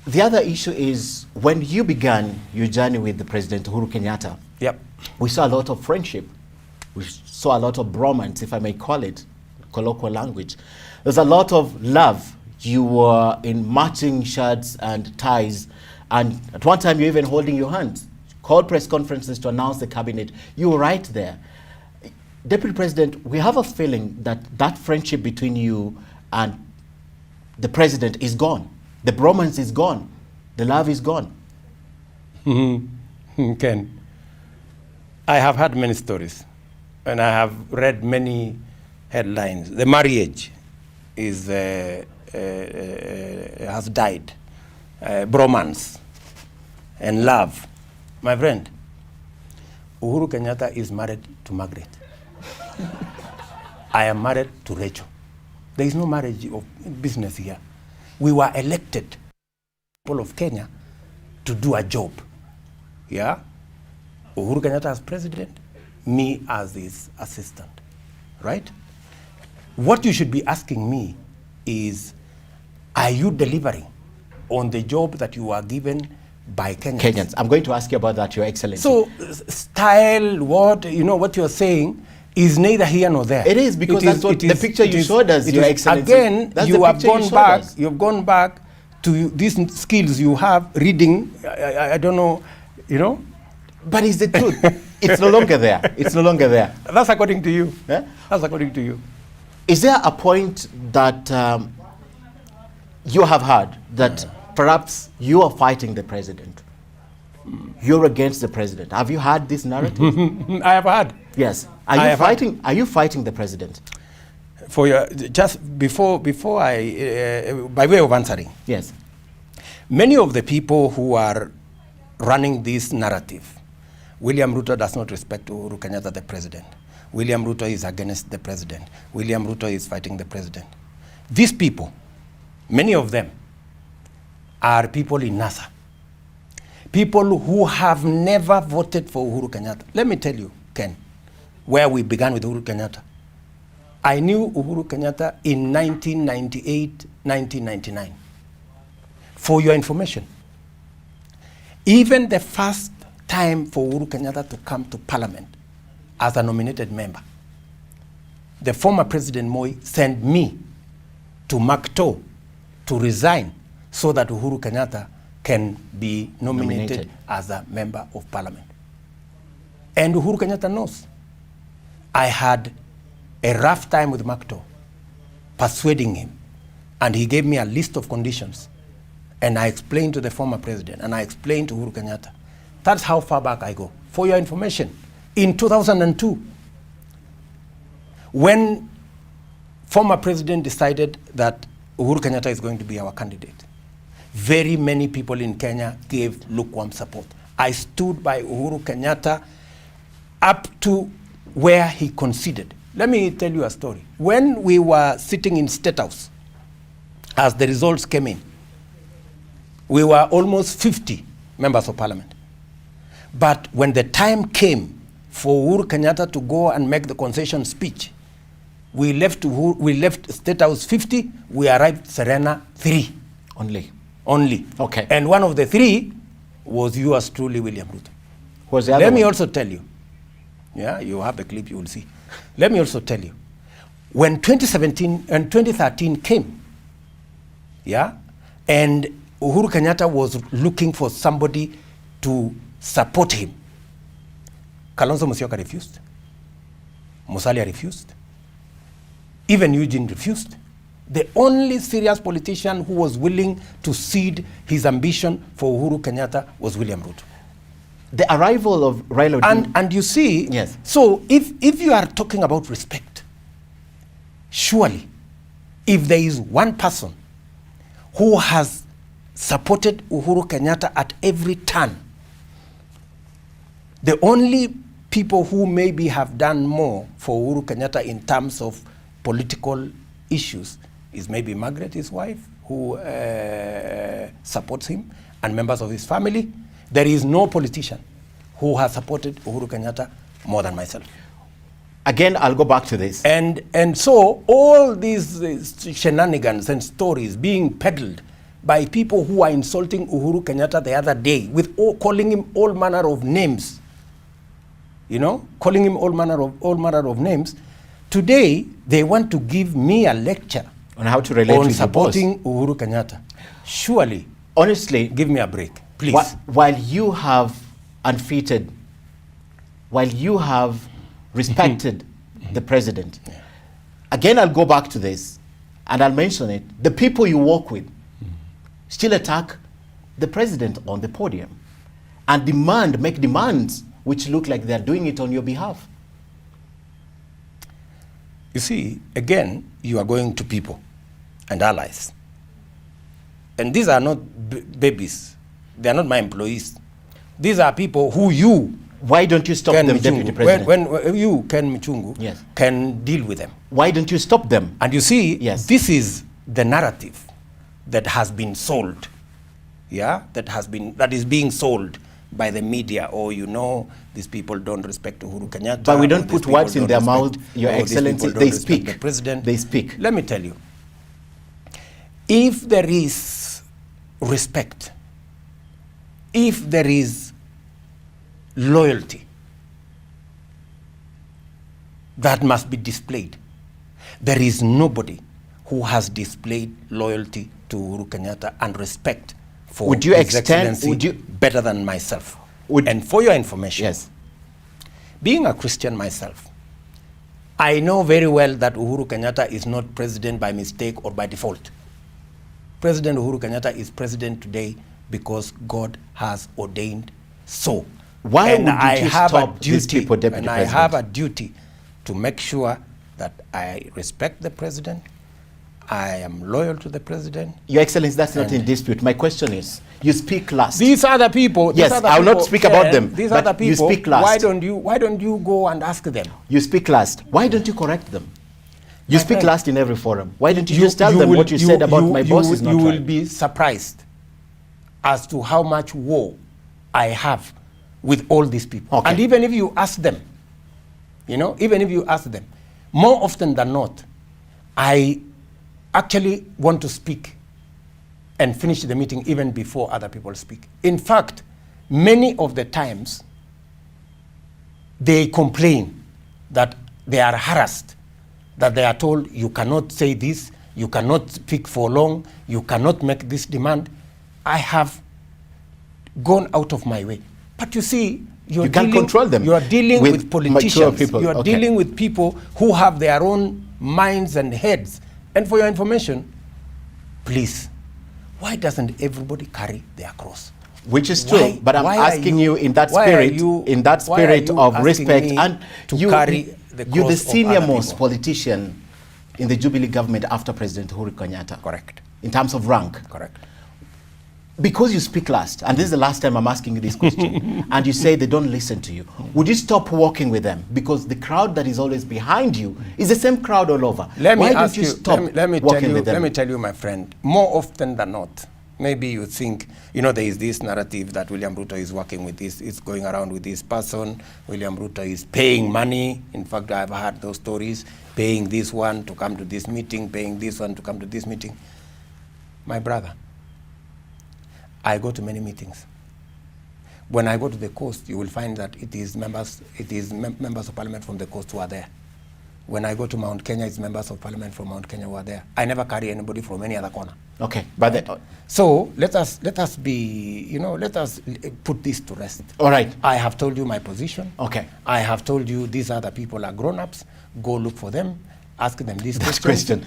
The other issue is when you began your journey with the President Uhuru Kenyatta, Yep. we saw a lot of friendship. We saw a lot of bromance, if I may call it, colloquial language. There's a lot of love. You were in matching shirts and ties, and at one time you're even holding your hands. Called press conferences to announce the cabinet. You were right there. Deputy President, we have a feeling that that friendship between you and the President is gone. The bromance is gone. The love is gone. Ken, I have heard many stories, and I have read many headlines. The marriage is has died. Bromance and love. My friend, Uhuru Kenyatta is married to Margaret. I am married to Rachel. There is no marriage of business here. We were elected, people of Kenya, to do a job. Yeah? Uhuru Kenyatta as president, me as his assistant. Right? What you should be asking me is, are you delivering on the job that you are given by Kenyans? I'm going to ask you about that, Your Excellency. So, style, what you're saying is neither here nor there. It is, because that's what the picture you showed us, Your Excellency. Again, you have gone back to these skills you have, reading, I don't know, But it's the truth. It's no longer there. It's no longer there. That's according to you. Yeah? That's according to you. Is there a point that you have heard that perhaps you are fighting the president? You're against the president. Have you heard this narrative? I have heard. Yes. Are you fighting the president? For your, just before I, by way of answering. Yes. Many of the people who are running this narrative, William Ruto does not respect Uhuru Kenyatta, the president. William Ruto is against the president. William Ruto is fighting the president. These people, many of them, are people in NASA. People who have never voted for Uhuru Kenyatta. Let me tell you, Ken, where we began with Uhuru Kenyatta. I knew Uhuru Kenyatta in 1998, 1999. For your information, even the first time for Uhuru Kenyatta to come to Parliament as a nominated member, the former President Moi sent me to Makto to resign so that Uhuru Kenyatta can be nominated as a member of Parliament. And Uhuru Kenyatta knows. I had a rough time with Makto, persuading him, and he gave me a list of conditions. And I explained to the former president, and I explained to Uhuru Kenyatta. That's how far back I go. For your information, in 2002, when former president decided that Uhuru Kenyatta is going to be our candidate, very many people in Kenya gave lukewarm support. I stood by Uhuru Kenyatta up to where he conceded. Let me tell you a story. When we were sitting in State House, as the results came in, we were almost 50 members of parliament. But when the time came for Uhuru Kenyatta to go and make the concession speech, we left State House 50, we arrived Serena 3. Only. Okay. And one of the 3 was yours truly, William Ruto. Who's the other Let me one? also tell you, yeah, you have a clip, you will see. Let me also tell you, when 2017 and 2013 came, yeah, and Uhuru Kenyatta was looking for somebody to support him, Kalonzo Musyoka refused, Musalia refused, even Eugene refused. The only serious politician who was willing to cede his ambition for Uhuru Kenyatta was William Ruto. The arrival of Raila Odinga. And you see, yes. So if you are talking about respect, surely, if there is one person who has supported Uhuru Kenyatta at every turn, the only people who maybe have done more for Uhuru Kenyatta in terms of political issues is maybe Margaret, his wife, who supports him, and members of his family. There is no politician who has supported Uhuru Kenyatta more than myself. Again, I'll go back to this. And so all these shenanigans and stories being peddled by people who are insulting Uhuru Kenyatta the other day with calling him all manner of names. You know, calling him all manner of names. Today, they want to give me a lecture on how to relate with supporting Uhuru Kenyatta. Surely, honestly, give me a break, please. While you have unfeated, while you have respected the president, again, I'll go back to this and I'll mention it. The people you work with still attack the president on the podium and make demands which look like they're doing it on your behalf. You see, again, you are going to people and allies. And these are not babies. They are not my employees. These are people who you... Why don't you stop them, Deputy President? When you, Ken Michungu, yes, can deal with them. Why don't you stop them? And you see, yes, this is the narrative that has been sold. Yeah, that is being sold by the media. Or, you know, these people don't respect Uhuru Kenyatta. But we don't put words in their mouth, Your Excellency. They speak. The president. They speak. Let me tell you, if there is respect, if there is loyalty that must be displayed, there is nobody who has displayed loyalty to Uhuru Kenyatta and respect for His Excellency better than myself. And for your information, yes, being a Christian myself, I know very well that Uhuru Kenyatta is not president by mistake or by default. President Uhuru Kenyatta is president today because God has ordained so. Why would you stop these people, Deputy President? I have a duty to make sure that I respect the president, I am loyal to the president. Your Excellency, that's not in dispute. My question is, you speak last. These other people. Yes, I will not speak about them. These other people. You speak last. Why don't you go and ask them? You speak last. Why don't you correct them? You speak last in every forum. Why don't you just tell them what you said about my boss is not right? You will be surprised as to how much war I have with all these people. Okay. And even if you ask them, more often than not, I actually want to speak and finish the meeting even before other people speak. In fact, many of the times, they complain that they are harassed, that they are told, you cannot say this, you cannot speak for long, you cannot make this demand. I have gone out of my way. But you see, you can't control them. You are dealing with politicians. People. You are dealing with people who have their own minds and heads. And for your information, please, why doesn't everybody carry their cross? Which is true, but I'm asking you in that spirit, of respect, and you're the senior most politician in the Jubilee government after President Uhuru Kenyatta. Correct. In terms of rank. Correct. Because you speak last, and this is the last time I'm asking you this question, and you say they don't listen to you, would you stop working with them? Because the crowd that is always behind you is the same crowd all over. Why don't you stop working with them? Let me tell you, my friend, more often than not, maybe you think, there is this narrative that William Ruto is working with this, is going around with this person, William Ruto is paying money. In fact, I've heard those stories, paying this one to come to this meeting, paying this one to come to this meeting. My brother, I go to many meetings. When I go to the coast, you will find that it is members of parliament from the coast who are there. When I go to Mount Kenya, it's members of parliament from Mount Kenya who are there. I never carry anybody from any other corner. Okay, but right? So let us put this to rest. All right. I have told you my position. Okay. I have told you these other people are grown-ups. Go look for them, ask them this question.